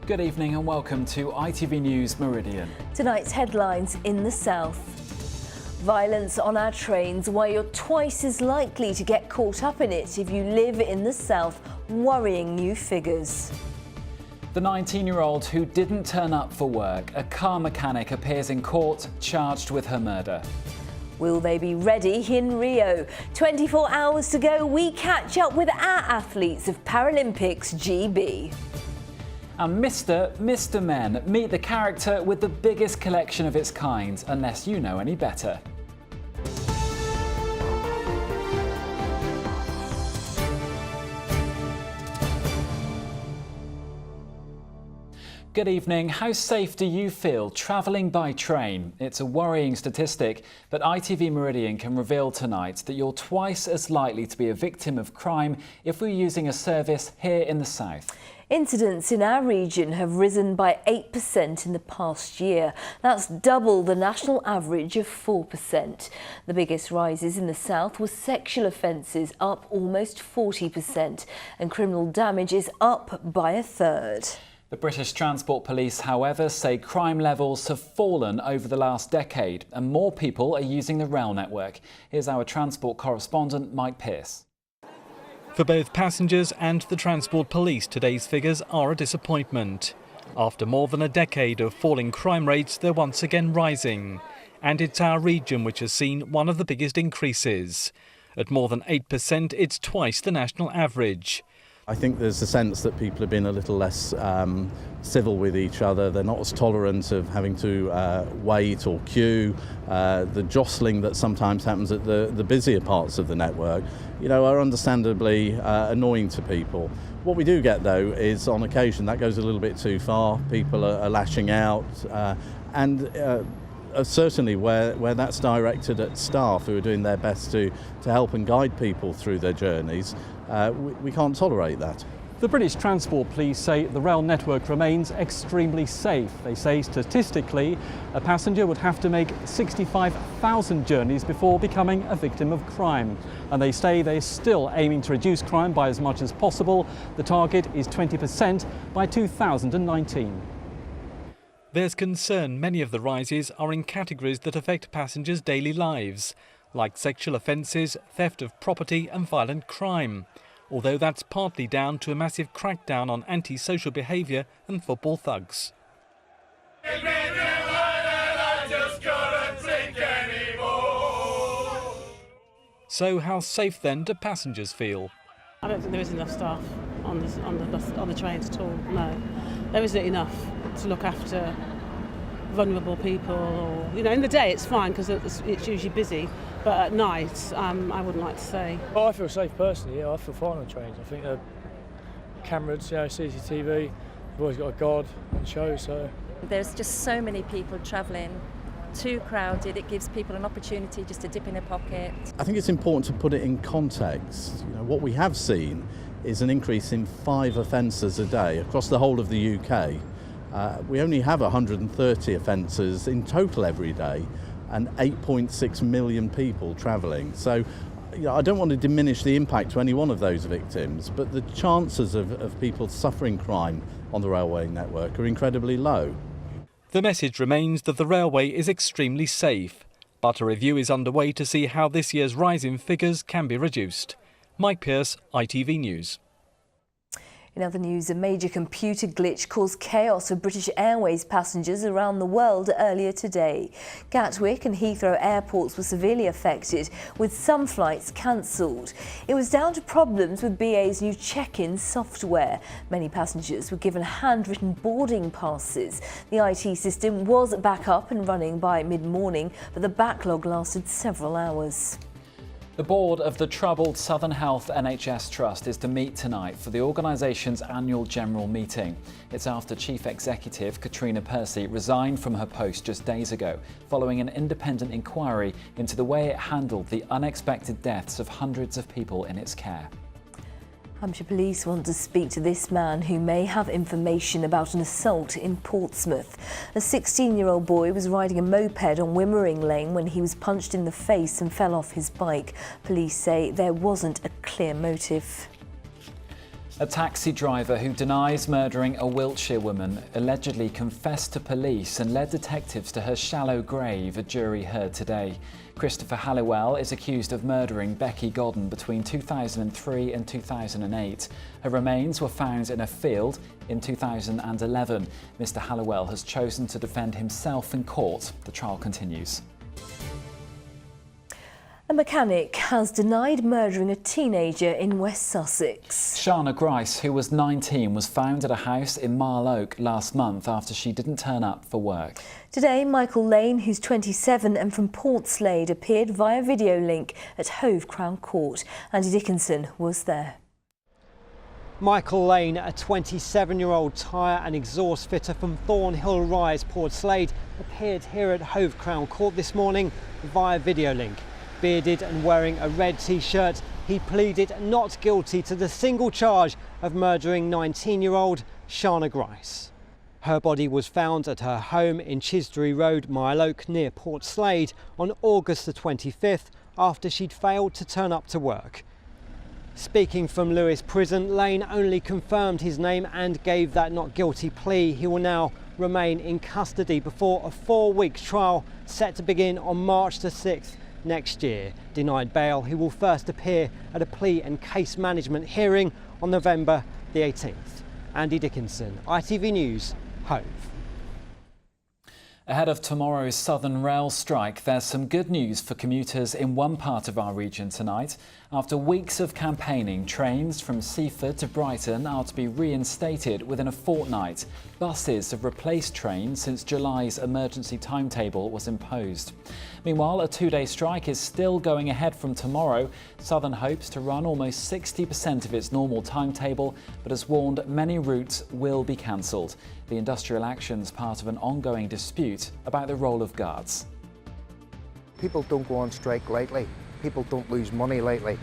Good evening and welcome to ITV News Meridian. Tonight's headlines in the south. Violence on our trains, why you're twice as likely to get caught up in it if you live in the south, worrying new figures. The 19-year-old who didn't turn up for work, a car mechanic, appears in court charged with her murder. Will they be ready in Rio? 24 hours to go, we catch up with our athletes of Paralympics GB. And Mr. Men, meet the character with the biggest collection of its kind, unless you know any better. Good evening. How safe do you feel travelling by train? It's a worrying statistic, but ITV Meridian can reveal tonight that you're twice as likely to be a victim of crime if we're using a service here in the south. Incidents in our region have risen by 8% in the past year. That's double the national average of 4%. The biggest rises in the south were sexual offences, up almost 40%, and criminal damage is up by a third. The British Transport Police, however, say crime levels have fallen over the last decade and more people are using the rail network. Here's our transport correspondent, Mike Pearce. For both passengers and the Transport Police, today's figures are a disappointment. After more than a decade of falling crime rates, they're once again rising. And it's our region which has seen one of the biggest increases. At more than 8%, it's twice the national average. I think there's a sense that people have been a little less civil with each other. They're not as tolerant of having to wait or queue. The jostling that sometimes happens at the busier parts of the network, are understandably annoying to people. What we do get, though, is on occasion that goes a little bit too far. People are lashing out and certainly where that's directed at staff who are doing their best to help and guide people through their journeys, we can't tolerate that. The British Transport Police say the rail network remains extremely safe. They say statistically a passenger would have to make 65,000 journeys before becoming a victim of crime. And they say they're still aiming to reduce crime by as much as possible. The target is 20% by 2019. There's concern many of the rises are in categories that affect passengers' daily lives, like sexual offences, theft of property and violent crime, although that's partly down to a massive crackdown on antisocial behaviour and football thugs. So how safe then do passengers feel? I don't think there is enough staff on the trains at all, no. There isn't enough to look after vulnerable people, or in the day it's fine because it's usually busy, but at night I wouldn't like to say. Well, I feel safe personally. I feel fine on trains. I think the cameras, CCTV, we've always got a guard on show. So there's just so many people travelling, too crowded. It gives people an opportunity just to dip in a pocket. I think it's important to put it in context. What we have seen is an increase in 5 offences a day across the whole of the UK. We only have 130 offences in total every day and 8.6 million people travelling. So I don't want to diminish the impact to any one of those victims, but the chances of people suffering crime on the railway network are incredibly low. The message remains that the railway is extremely safe, but a review is underway to see how this year's rise in figures can be reduced. Mike Pearce, ITV News. In other news, a major computer glitch caused chaos for British Airways passengers around the world earlier today. Gatwick and Heathrow airports were severely affected, with some flights cancelled. It was down to problems with BA's new check-in software. Many passengers were given handwritten boarding passes. The IT system was back up and running by mid-morning, but the backlog lasted several hours. The board of the troubled Southern Health NHS Trust is to meet tonight for the organisation's annual general meeting. It's after Chief Executive Katrina Percy resigned from her post just days ago, following an independent inquiry into the way it handled the unexpected deaths of hundreds of people in its care. Hampshire Police want to speak to this man who may have information about an assault in Portsmouth. A 16-year-old boy was riding a moped on Wimmering Lane when he was punched in the face and fell off his bike. Police say there wasn't a clear motive. A taxi driver who denies murdering a Wiltshire woman allegedly confessed to police and led detectives to her shallow grave, a jury heard today. Christopher Halliwell is accused of murdering Becky Godden between 2003 and 2008. Her remains were found in a field in 2011. Mr. Halliwell has chosen to defend himself in court. The trial continues. A mechanic has denied murdering a teenager in West Sussex. Shana Grice, who was 19, was found at a house in Marl Oak last month after she didn't turn up for work. Today, Michael Lane, who's 27 and from Portslade, appeared via video link at Hove Crown Court. Andy Dickinson was there. Michael Lane, a 27-year-old tyre and exhaust fitter from Thornhill Rise, Portslade, appeared here at Hove Crown Court this morning via video link. Bearded and wearing a red t-shirt, he pleaded not guilty to the single charge of murdering 19-year-old Shana Grice. Her body was found at her home in Chisbury Road, Marl Oak, near Portslade, on August the 25th after she'd failed to turn up to work. Speaking from Lewes Prison, Lane only confirmed his name and gave that not guilty plea. He will now remain in custody before a 4-week trial set to begin on March the 6th. Next year. Denied bail, he will first appear at a plea and case management hearing on November the 18th. Andy Dickinson, ITV News, Hove. Ahead of tomorrow's Southern Rail strike, there's some good news for commuters in one part of our region tonight. After weeks of campaigning, trains from Seaford to Brighton are to be reinstated within a fortnight. Buses have replaced trains since July's emergency timetable was imposed. Meanwhile, a 2-day strike is still going ahead from tomorrow. Southern hopes to run almost 60% of its normal timetable, but has warned many routes will be cancelled. The industrial action's part of an ongoing dispute about the role of guards. People don't go on strike lightly. People don't lose money lightly.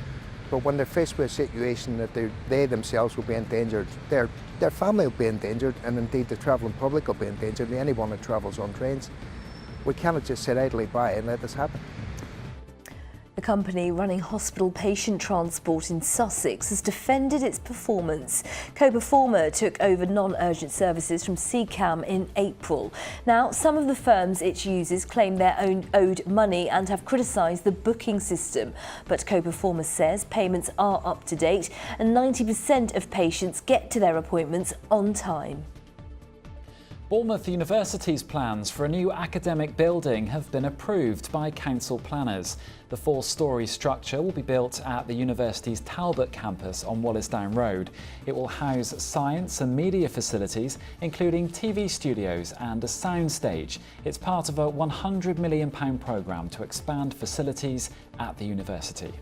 But when they're faced with a situation that they themselves will be endangered, their family will be endangered, and indeed the travelling public will be endangered, anyone that travels on trains. We cannot just sit idly by and let this happen. The company running hospital patient transport in Sussex has defended its performance. Co-Performer took over non-urgent services from CCAM in April. Now, some of the firms it uses claim their own owed money and have criticised the booking system. But Co-Performer says payments are up to date and 90% of patients get to their appointments on time. Bournemouth University's plans for a new academic building have been approved by council planners. The 4-storey structure will be built at the university's Talbot campus on Wallisdown Road. It will house science and media facilities, including TV studios and a soundstage. It's part of a £100 million programme to expand facilities at the university.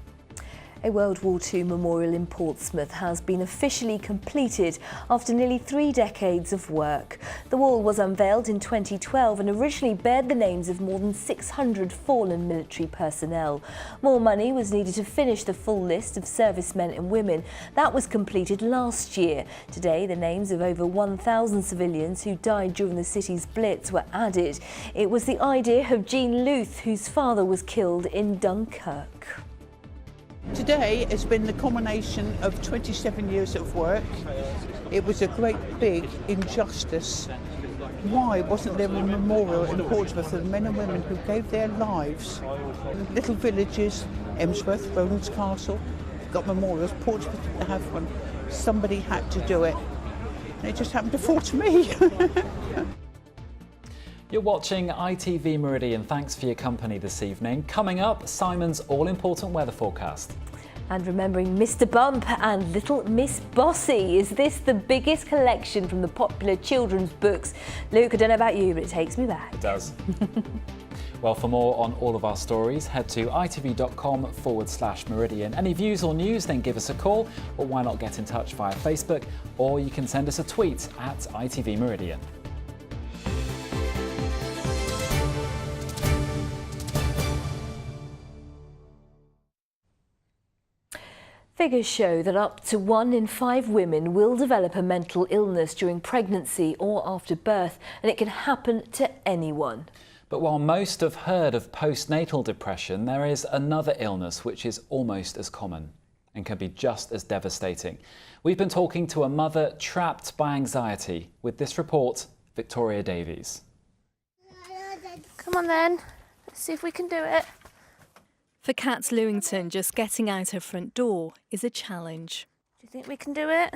A World War II memorial in Portsmouth has been officially completed after nearly 3 decades of work. The wall was unveiled in 2012 and originally bared the names of more than 600 fallen military personnel. More money was needed to finish the full list of servicemen and women. That was completed last year. Today, the names of over 1,000 civilians who died during the city's Blitz were added. It was the idea of Jean Luth, whose father was killed in Dunkirk. Today has been the culmination of 27 years of work. It was a great big injustice. Why wasn't there a memorial in Portsmouth of the men and women who gave their lives? Little villages, Emsworth, Rowlands Castle, got memorials. Portsmouth didn't have one. Somebody had to do it. And it just happened to fall to me. You're watching ITV Meridian. Thanks for your company this evening. Coming up, Simon's all-important weather forecast. And remembering Mr. Bump and Little Miss Bossy. Is this the biggest collection from the popular children's books? Luke, I don't know about you, but it takes me back. It does. Well, for more on all of our stories, head to itv.com/Meridian. Any views or news, then give us a call, or why not get in touch via Facebook, or you can send us a tweet at ITV Meridian. Figures show that up to 1 in 5 women will develop a mental illness during pregnancy or after birth, and it can happen to anyone. But while most have heard of postnatal depression, there is another illness which is almost as common. and can be just as devastating. We've been talking to a mother trapped by anxiety. With this report, Victoria Davies. Come on then, let's see if we can do it. For Kat Lewington, just getting out her front door is a challenge. Do you think we can do it?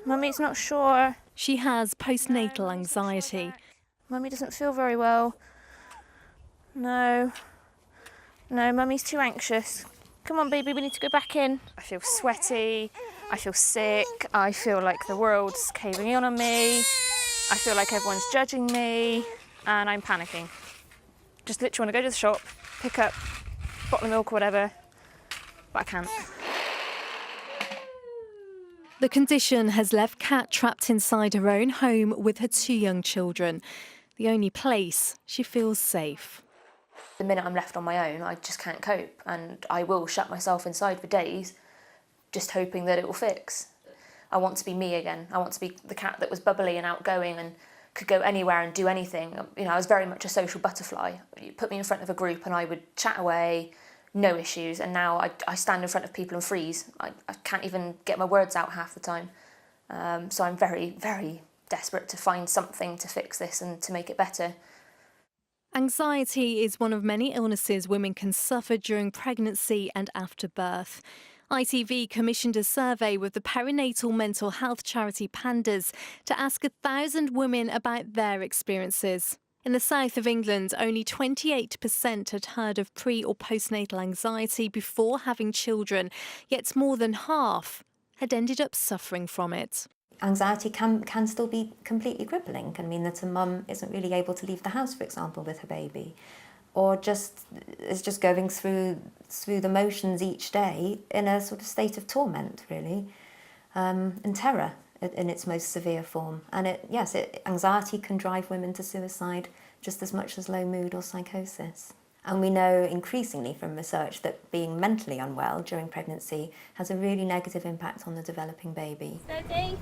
Mummy's not sure. She has postnatal anxiety. Mummy doesn't feel very well. No, Mummy's too anxious. Come on, baby, we need to go back in. I feel sweaty, I feel sick, I feel like the world's caving in on me, I feel like everyone's judging me, and I'm panicking. Just literally want to go to the shop, pick up a bottle of milk or whatever, but I can't. The condition has left Kat trapped inside her own home with her 2 young children, the only place she feels safe. The minute I'm left on my own, I just can't cope, and I will shut myself inside for days, just hoping that it will fix. I want to be me again. I want to be the Kat that was bubbly and outgoing and could go anywhere and do anything. You know, I was very much a social butterfly. You put me in front of a group and I would chat away, no issues, and now I stand in front of people and freeze. I can't even get my words out half the time. So I'm very, very desperate to find something to fix this and to make it better. Anxiety is one of many illnesses women can suffer during pregnancy and after birth. ITV commissioned a survey with the perinatal mental health charity Pandas to ask 1,000 women about their experiences. In the south of England, only 28% had heard of pre- or postnatal anxiety before having children, yet more than half had ended up suffering from it. Anxiety can still be completely crippling. Can mean that a mum isn't really able to leave the house, for example, with her baby, or is just going through the motions each day in a sort of state of torment, really, and terror in its most severe form. And anxiety can drive women to suicide just as much as low mood or psychosis. And we know increasingly from research that being mentally unwell during pregnancy has a really negative impact on the developing baby. Steady.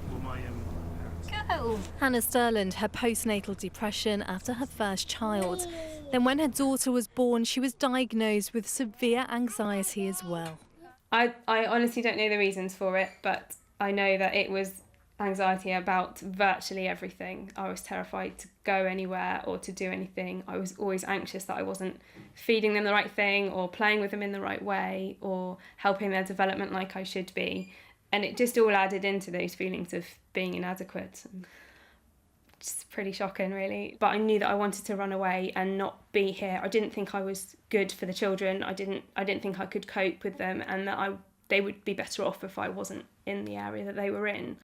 Go. Hannah Sterland had postnatal depression after her first child. Then when her daughter was born, she was diagnosed with severe anxiety as well. I honestly don't know the reasons for it, but I know that it was anxiety about virtually everything. I was terrified to go anywhere or to do anything. I was always anxious that I wasn't feeding them the right thing or playing with them in the right way or helping their development like I should be. And it just all added into those feelings of being inadequate. It's pretty shocking, really. But I knew that I wanted to run away and not be here. I didn't think I was good for the children. I didn't think I could cope with them, and that they would be better off if I wasn't in the area that they were in.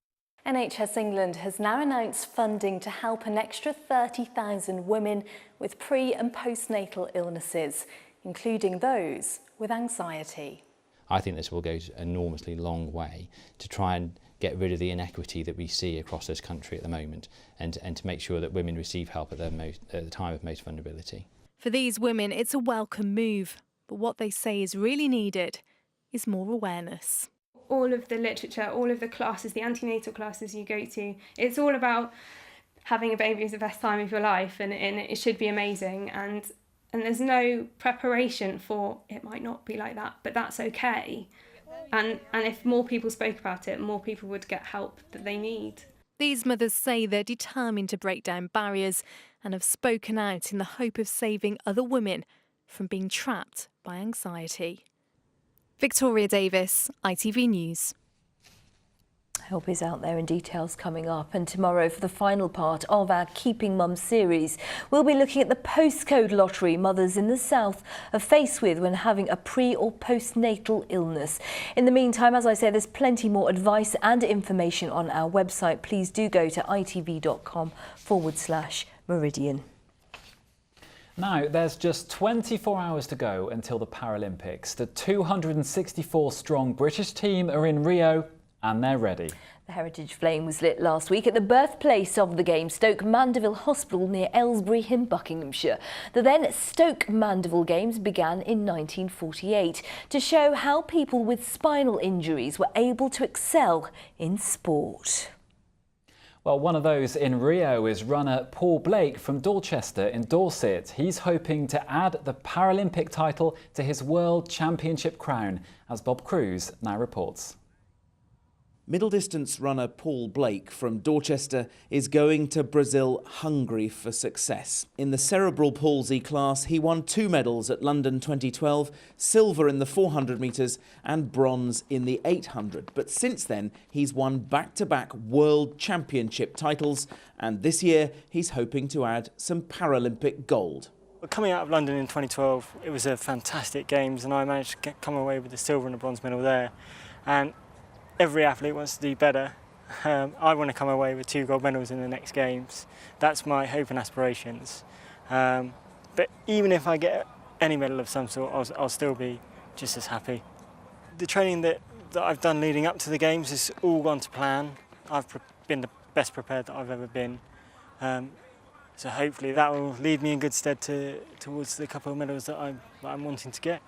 NHS England has now announced funding to help an extra 30,000 women with pre- and postnatal illnesses, including those with anxiety. I think this will go an enormously long way to try and get rid of the inequity that we see across this country at the moment, and to make sure that women receive help at the time of most vulnerability. For these women, it's a welcome move, but what they say is really needed is more awareness. All of the literature, all of the classes, the antenatal classes you go to, it's all about having a baby is the best time of your life, and it should be amazing, and there's no preparation for it might not be like that, but that's okay. And if more people spoke about it, more people would get help that they need. These mothers say they're determined to break down barriers and have spoken out in the hope of saving other women from being trapped by anxiety. Victoria Davies, ITV News. Help is out there and details coming up. And tomorrow, for the final part of our Keeping Mum series, we'll be looking at the postcode lottery mothers in the south are faced with when having a pre- or postnatal illness. In the meantime, as I say, there's plenty more advice and information on our website. Please do go to itv.com/Meridian. Now, there's just 24 hours to go until the Paralympics. The 264-strong British team are in Rio and they're ready. The Heritage Flame was lit last week at the birthplace of the game, Stoke Mandeville Hospital near Aylesbury in Buckinghamshire. The then Stoke Mandeville Games began in 1948 to show how people with spinal injuries were able to excel in sport. Well, one of those in Rio is runner Paul Blake from Dorchester in Dorset. He's hoping to add the Paralympic title to his World Championship crown, as Bob Cruz now reports. Middle distance runner Paul Blake from Dorchester is going to Brazil hungry for success. In the cerebral palsy class, he won 2 medals at London 2012, silver in the 400 metres and bronze in the 800. But since then, he's won back-to-back World Championship titles, and this year he's hoping to add some Paralympic gold. Coming out of London in 2012, it was a fantastic games, and I managed to come away with the silver and the bronze medal there. And every athlete wants to do better. I want to come away with 2 gold medals in the next games. That's my hope and aspirations. But even if I get any medal of some sort, I'll still be just as happy. The training that I've done leading up to the games has all gone to plan. I've been the best prepared that I've ever been. So hopefully that will lead me in good stead towards the couple of medals that I'm wanting to get.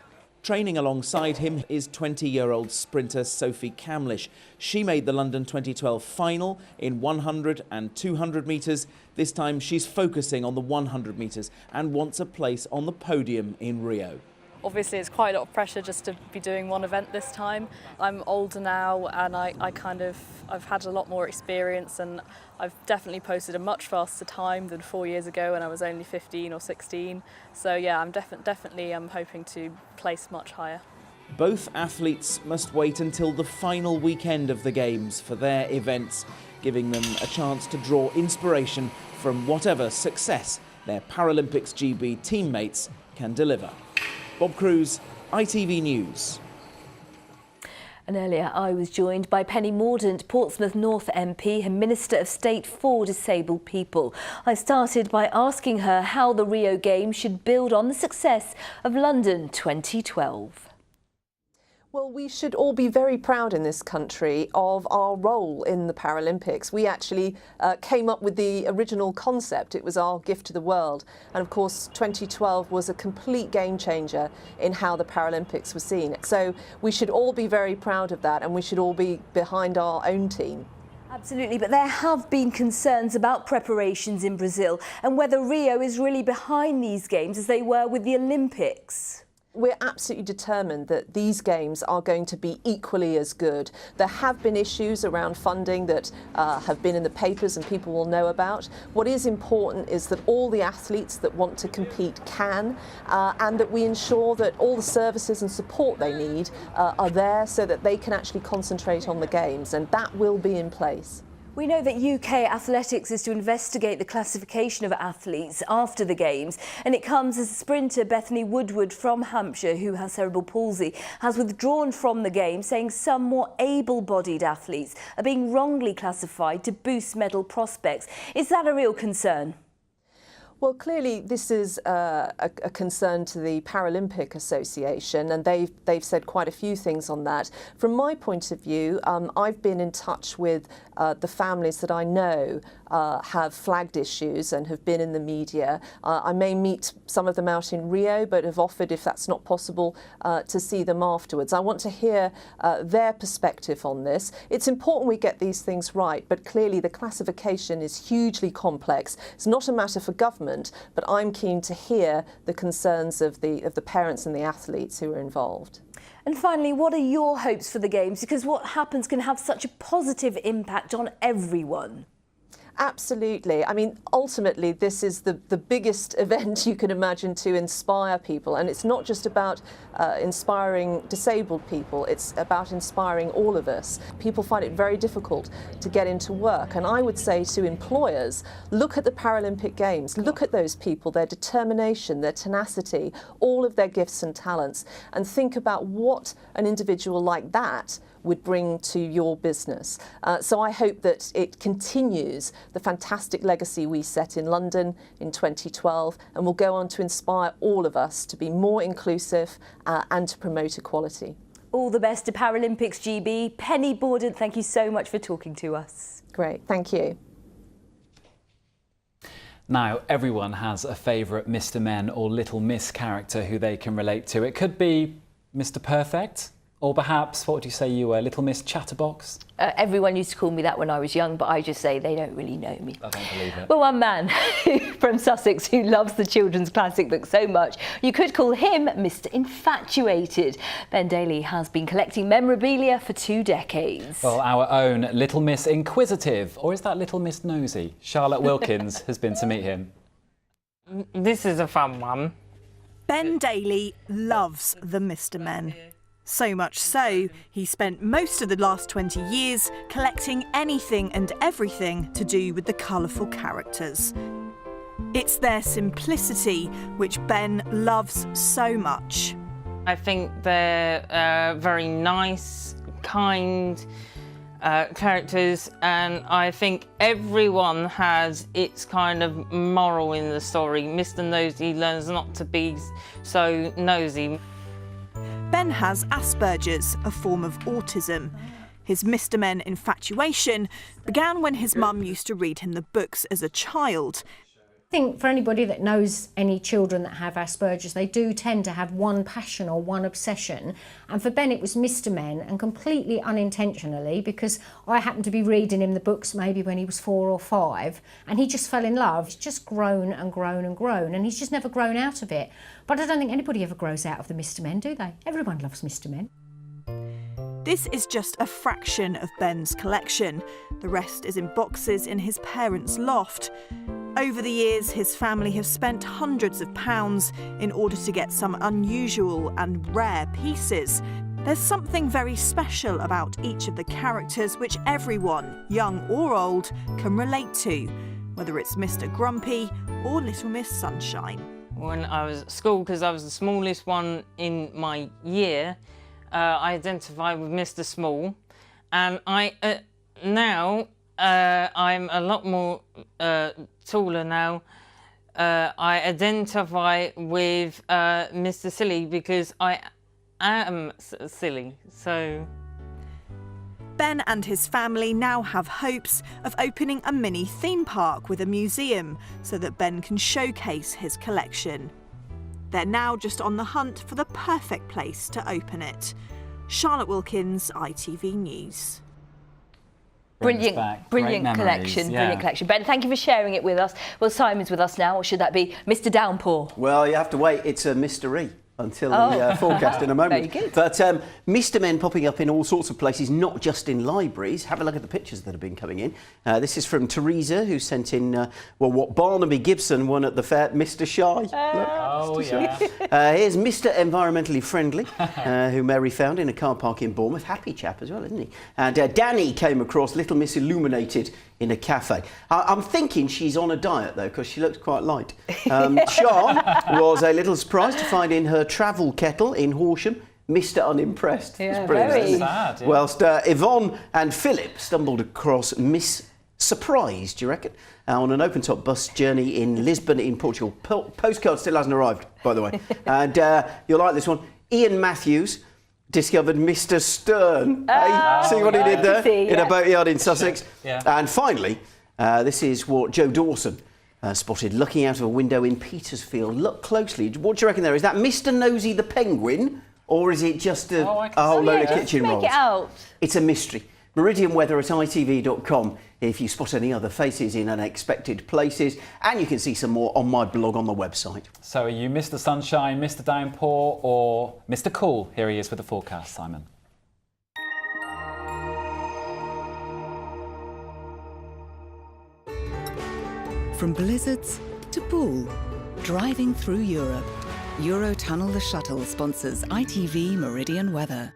Training alongside him is 20-year-old sprinter Sophie Camlish. She made the London 2012 final in 100 and 200 metres. This time she's focusing on the 100 metres and wants a place on the podium in Rio. Obviously it's quite a lot of pressure just to be doing one event this time. I'm older now and I've had a lot more experience, and I've definitely posted a much faster time than 4 years ago when I was only 15 or 16. So yeah, I'm definitely hoping to place much higher. Both athletes must wait until the final weekend of the Games for their events, giving them a chance to draw inspiration from whatever success their Paralympics GB teammates can deliver. Bob Cruz, ITV News. And earlier I was joined by Penny Mordaunt, Portsmouth North MP and Minister of State for Disabled People. I started by asking her how the Rio Games should build on the success of London 2012. Well, we should all be very proud in this country of our role in the Paralympics. We actually came up with the original concept. It was our gift to the world. And of course, 2012 was a complete game changer in how the Paralympics were seen. So we should all be very proud of that, and we should all be behind our own team. Absolutely, but there have been concerns about preparations in Brazil and whether Rio is really behind these games as they were with the Olympics. We're absolutely determined that these games are going to be equally as good. There have been issues around funding that have been in the papers and people will know about. What is important is that all the athletes that want to compete can, and that we ensure that all the services and support they need are there so that they can actually concentrate on the games, and that will be in place. We know that UK Athletics is to investigate the classification of athletes after the Games, and it comes as sprinter Bethany Woodward from Hampshire, who has cerebral palsy, has withdrawn from the Games, saying some more able-bodied athletes are being wrongly classified to boost medal prospects. Is that a real concern? Well, clearly this is a concern to the Paralympic Association, and they've said quite a few things on that. From my point of view, I've been in touch with the families that I know have flagged issues and have been in the media. I may meet some of them out in Rio, but have offered, if that's not possible, to see them afterwards. I want to hear their perspective on this. It's important we get these things right, but clearly the classification is hugely complex. It's not a matter for government, but I'm keen to hear the concerns of the parents and the athletes who are involved. And finally, what are your hopes for the Games? Because what happens can have such a positive impact on everyone. Absolutely. I mean, ultimately, this is the biggest event you can imagine to inspire people. And it's not just about inspiring disabled people, it's about inspiring all of us. People find it very difficult to get into work. And I would say to employers, look at the Paralympic Games, look at those people, their determination, their tenacity, all of their gifts and talents, and think about what an individual like that would bring to your business. So I hope that it continues the fantastic legacy we set in London in 2012, and will go on to inspire all of us to be more inclusive and to promote equality. All the best to Paralympics GB. Penny Mordaunt, thank you so much for talking to us. Great, thank you. Now, everyone has a favourite Mr. Men or Little Miss character who they can relate to. It could be Mr. Perfect, Or perhaps, what would you say you were, Little Miss Chatterbox? Everyone used to call me that when I was young, but I just say they don't really know me. I don't believe it. Well, one man from Sussex who loves the children's classic book so much, you could call him Mr. Infatuated. Ben Daly has been collecting memorabilia for 2 decades. Well, our own Little Miss Inquisitive, or is that Little Miss Nosy? Charlotte Wilkins has been to meet him. This is a fun one. Ben Daly loves the Mr. Men. So much so, he spent most of the last 20 years collecting anything and everything to do with the colourful characters. It's their simplicity which Ben loves so much. I think they're very nice, kind characters, and I think everyone has its kind of moral in the story. Mr. Nosy learns not to be so nosy. Ben has Asperger's, a form of autism. His Mr. Men infatuation began when his mum used to read him the books as a child. I think for anybody that knows any children that have Asperger's, they do tend to have one passion or one obsession. And for Ben, it was Mr. Men, and completely unintentionally, because I happened to be reading him the books maybe when he was 4 or 5, and he just fell in love. He's just grown and grown and grown, and he's just never grown out of it. But I don't think anybody ever grows out of the Mr. Men, do they? Everyone loves Mr. Men. This is just a fraction of Ben's collection. The rest is in boxes in his parents' loft. Over the years, his family have spent hundreds of pounds in order to get some unusual and rare pieces. There's something very special about each of the characters which everyone, young or old, can relate to, whether it's Mr. Grumpy or Little Miss Sunshine. When I was at school, because I was the smallest one in my year, I identified with Mr. Small, and now I'm a lot more taller now. I identify with Mr. Silly because I am silly, so... Ben and his family now have hopes of opening a mini theme park with a museum so that Ben can showcase his collection. They're now just on the hunt for the perfect place to open it. Charlotte Wilkins, ITV News. Brilliant collection, brilliant collection. Ben, thank you for sharing it with us. Well, Simon's with us now, or should that be Mr. Downpour? Well, you have to wait. It's a mystery until the forecast in a moment. Very good. But Mr. Men popping up in all sorts of places, not just in libraries. Have a look at the pictures that have been coming in. This is from Teresa, who sent in, well, what Barnaby Gibson won at the fair, Mr. Shy. Here's Mr. Environmentally Friendly, who Mary found in a car park in Bournemouth. Happy chap as well, isn't he? And Danny came across Little Miss Illuminated in a cafe. I'm thinking she's on a diet, though, because she looks quite light. Sean was a little surprised to find in her travel kettle in Horsham Mr. Unimpressed. Yeah, very sad. Yeah. Whilst Yvonne and Philip stumbled across Miss Surprise, do you reckon? On an open-top bus journey in Lisbon in Portugal. Postcard still hasn't arrived, by the way. And you'll like this one. Ian Matthews discovered Mr. Stern. See what he did there? In a boatyard in Sussex. Yeah. And finally, this is what Joe Dawson spotted looking out of a window in Petersfield. Look closely. What do you reckon there? Is that Mr. Nosy the penguin, or is it just a whole load of kitchen rolls? Make it out. It's a mystery. Meridian weather at ITV.com if you spot any other faces in unexpected places, and you can see some more on my blog on the website. So are you Mr. Sunshine, Mr. Downpour, or Mr. Cool? Here he is with the forecast, Simon. From blizzards to pool, driving through Europe. Eurotunnel the Shuttle sponsors ITV Meridian weather.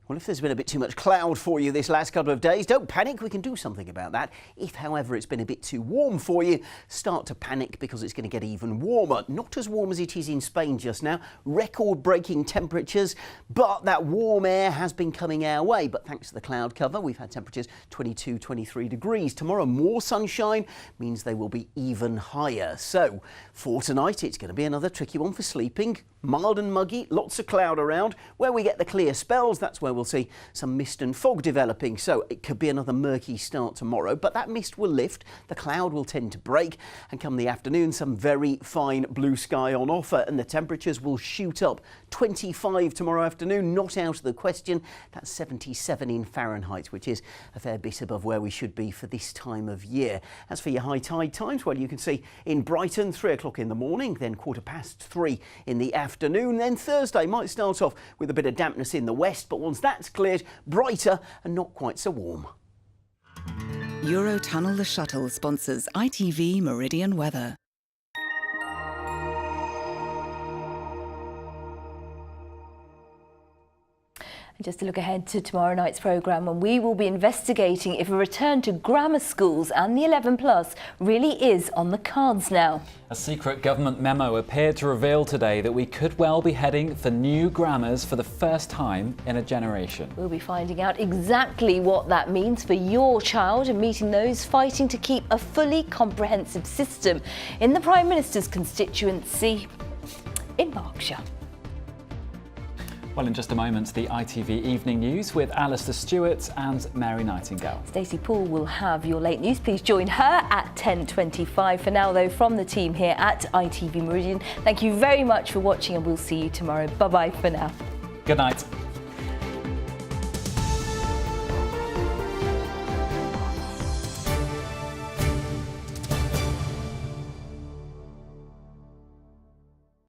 Well, if there's been a bit too much cloud for you this last couple of days, don't panic, we can do something about that. If, however, it's been a bit too warm for you, start to panic because it's going to get even warmer. Not as warm as it is in Spain just now, record-breaking temperatures, but that warm air has been coming our way. But thanks to the cloud cover, we've had temperatures 22, 23 degrees. Tomorrow, more sunshine means they will be even higher. So, for tonight, it's going to be another tricky one for sleeping. Mild and muggy, lots of cloud around. Where we get the clear spells, that's where we'll we'll see some mist and fog developing, so it could be another murky start tomorrow, but that mist will lift, the cloud will tend to break, and come the afternoon some very fine blue sky on offer, and the temperatures will shoot up. 25 tomorrow afternoon, not out of the question. That's 77 in Fahrenheit, which is a fair bit above where we should be for this time of year. As for your high tide times, well, you can see in Brighton 3 o'clock in the morning, then 3:15 in the afternoon. Then Thursday might start off with a bit of dampness in the west, but once that's cleared, brighter and not quite so warm. Eurotunnel the Shuttle sponsors ITV Meridian Weather. Just to look ahead to tomorrow night's programme, and we will be investigating if a return to grammar schools and the 11 plus really is on the cards now. A secret government memo appeared to reveal today that we could well be heading for new grammars for the first time in a generation. We'll be finding out exactly what that means for your child and meeting those fighting to keep a fully comprehensive system in the Prime Minister's constituency in Berkshire. Well, in just a moment, the ITV Evening News with Alistair Stewart and Mary Nightingale. Stacey Poole will have your late news. Please join her at 10:25. For now, though, from the team here at ITV Meridian, thank you very much for watching, and we'll see you tomorrow. Bye-bye for now. Good night.